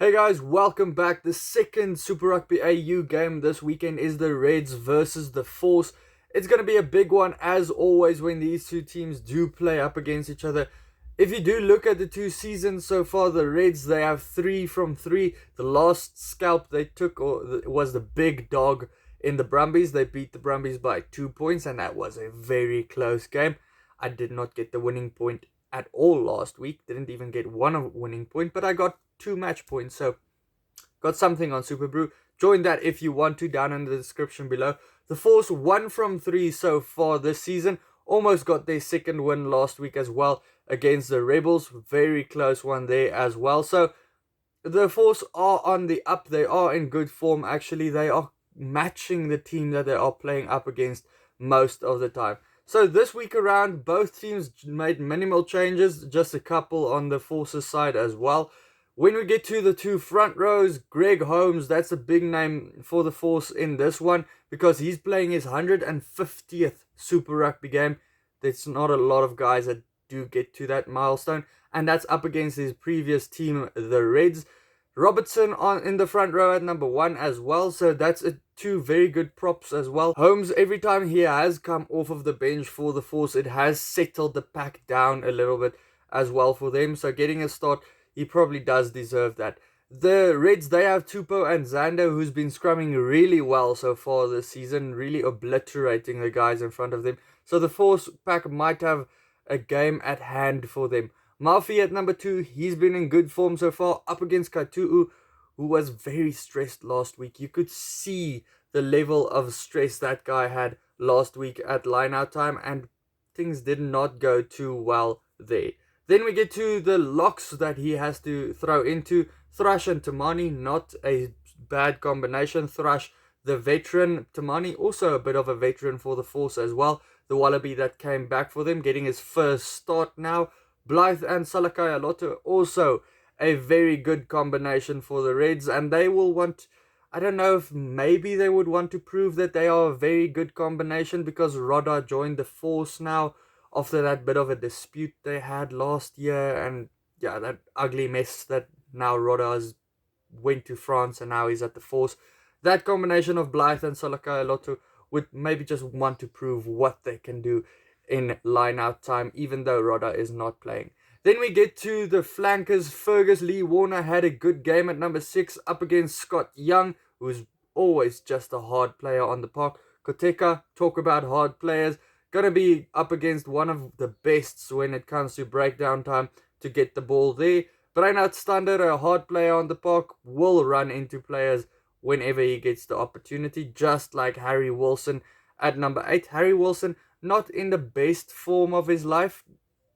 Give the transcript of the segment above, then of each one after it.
Hey guys, welcome back. The second Super Rugby AU game this weekend is the Reds versus the Force. It's going to be a big one as always when these two teams do play up against each other. If you do look at the two seasons so far, the Reds, they have 3 from 3. The last scalp they took was the big dog in the Brumbies. They beat the Brumbies by 2 points and that was a very close game. I did not get the winning point at all last week. Didn't even get one winning point, but I got 2 match points. So got something on SuperBru. Join that if you want to down in the description below. The Force 1 from 3 so far this season. Almost got their second win last week as well against the Rebels. Very close one there as well. So the Force are on the up. They are in good form actually. They are matching the team that they are playing up against most of the time. So this week around, both teams made minimal changes, just a couple on the Forces side as well. When we get to the two front rows, Greg Holmes, that's a big name for the Force in this one because he's playing his 150th Super Rugby game. There's not a lot of guys that do get to that milestone, and that's up against his previous team, the Reds. Robertson in the front row at number 1 as well, so that's two very good props as well. Holmes, every time he has come off of the bench for the Force, it has settled the pack down a little bit as well for them, so getting a start, he probably does deserve that. The Reds, they have Tupou and Xander, who's been scrumming really well so far this season, really obliterating the guys in front of them. So the Force pack might have a game at hand for them. Malfi at number 2, he's been in good form so far, up against Katu'u, who was very stressed last week. You could see the level of stress that guy had last week at line-out time, and things did not go too well there. Then we get to the locks that he has to throw into. Thrush and Tamani, not a bad combination. Thrush, the veteran. Tamani, also a bit of a veteran for the Force as well. The Wallaby that came back for them, getting his first start now. Blythe and Salakai Aloto, also a very good combination for the Reds. And they will want, I don't know if maybe they would want to prove that they are a very good combination because Rodda joined the Force now, after that bit of a dispute they had last year, and yeah, that ugly mess that now Rodda went to France and now he's at the Force. That combination of Blythe and Salakai Loto would maybe just want to prove what they can do in line-out time, even though Rodda is not playing. Then we get to the flankers. Fergus Lee Warner had a good game at number 6 up against Scott Young, who's always just a hard player on the park. Koteka, talk about hard players. Gonna be up against one of the bests when it comes to breakdown time to get the ball there. Reinhard Stander, a hard player on the park, will run into players whenever he gets the opportunity, just like Harry Wilson at number 8. Harry Wilson, not in the best form of his life,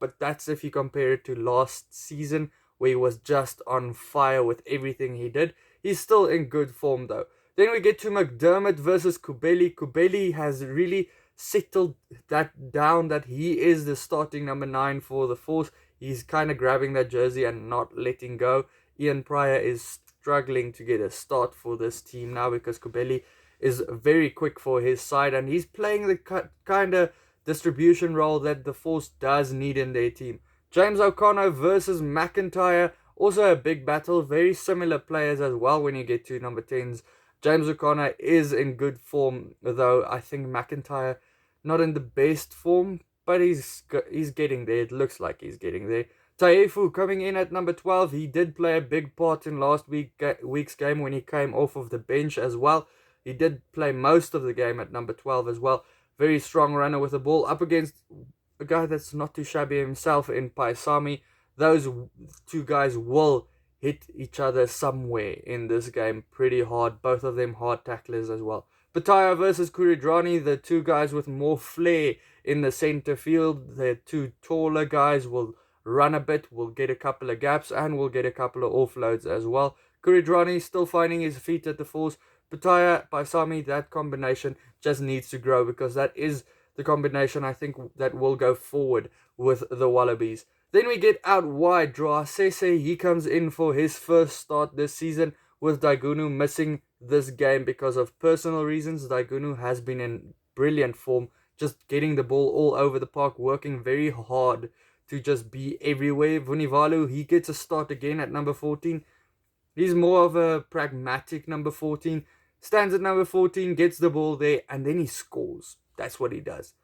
but that's if you compare it to last season where he was just on fire with everything he did. He's still in good form though. Then we get to McDermott versus Kubeli. Kubeli has really settled that down that he is the starting number 9 for the Force. He's kind of grabbing that jersey and not letting go. Ian Pryor is struggling to get a start for this team now because Kubeli is very quick for his side and he's playing the kind of distribution role that the Force does need in their team. James O'Connor versus McIntyre, also a big battle. Very similar players as well when you get to number 10s. James O'Connor is in good form, though I think McIntyre not in the best form, but he's getting there. It looks like he's getting there. Taefu coming in at number 12. He did play a big part in last week's game when he came off of the bench as well. He did play most of the game at number 12 as well. Very strong runner with the ball up against a guy that's not too shabby himself in Paisami. Those two guys will hit each other somewhere in this game pretty hard. Both of them hard tacklers as well. Bataya versus Kuridrani, the two guys with more flair in the center field. The two taller guys will run a bit, will get a couple of gaps, and will get a couple of offloads as well. Kuridrani still finding his feet at the Force. Bataya, Paisami, that combination just needs to grow because that is the combination I think that will go forward with the Wallabies. Then we get out wide. Droasese, he comes in for his first start this season with Daigunu missing this game because of personal reasons. Daigunu has been in brilliant form, just getting the ball all over the park, working very hard to just be everywhere. Vunivalu, he gets a start again at number 14. He's more of a pragmatic number 14. Stands at number 14, gets the ball there, and then he scores. That's what he does.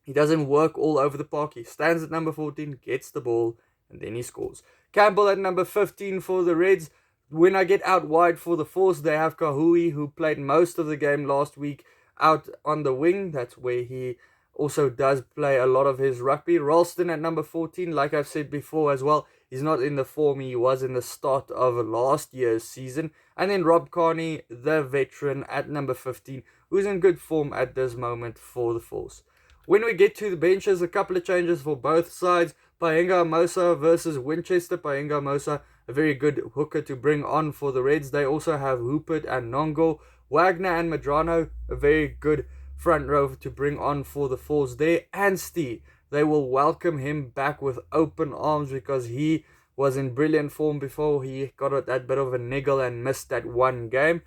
He doesn't work all over the park. He stands at number 14, gets the ball, and then he scores. Campbell at number 15 for the Reds. When I get out wide for the Force, they have Kahui, who played most of the game last week, out on the wing. That's where he also does play a lot of his rugby. Ralston at number 14, like I've said before as well, he's not in the form he was in the start of last year's season. And then Rob Carney, the veteran, at number 15, who's in good form at this moment for the Force. When we get to the benches, a couple of changes for both sides. Paenga Mosa versus Winchester. Paenga Mosa, a very good hooker to bring on for the Reds. They also have Rupert and Nongo. Wagner and Medrano, a very good front row to bring on for the Force there. And Stee, they will welcome him back with open arms because he was in brilliant form before he got that bit of a niggle and missed that one game.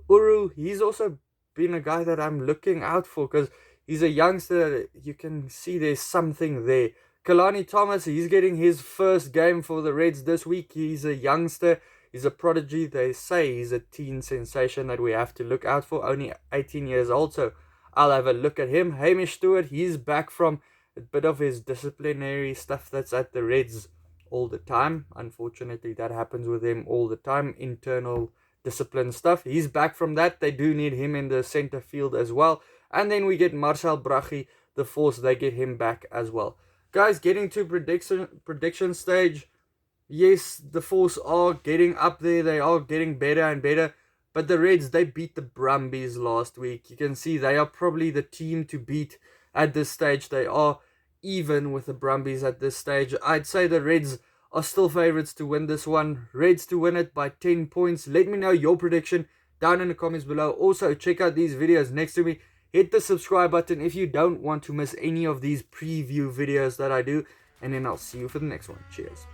Uru, he's also been a guy that I'm looking out for because he's a youngster. You can see there's something there. Kalani Thomas, he's getting his first game for the Reds this week. He's a youngster. He's a prodigy. They say he's a teen sensation that we have to look out for. Only 18 years old, so I'll have a look at him. Hamish Stewart, he's back from a bit of his disciplinary stuff that's at the Reds all the time. Unfortunately, that happens with him all the time. Internal discipline stuff. He's back from that. They do need him in the center field as well. And then we get Marcel Brachy, the Force. They get him back as well. Guys, getting to prediction stage. Yes, the Force are getting up there. They are getting better and better. But the Reds, they beat the Brumbies last week. You can see they are probably the team to beat at this stage. They are even with the Brumbies at this stage. I'd say the Reds are still favourites to win this one. Reds to win it by 10 points. Let me know your prediction down in the comments below. Also, check out these videos next to me. Hit the subscribe button if you don't want to miss any of these preview videos that I do. And then I'll see you for the next one. Cheers.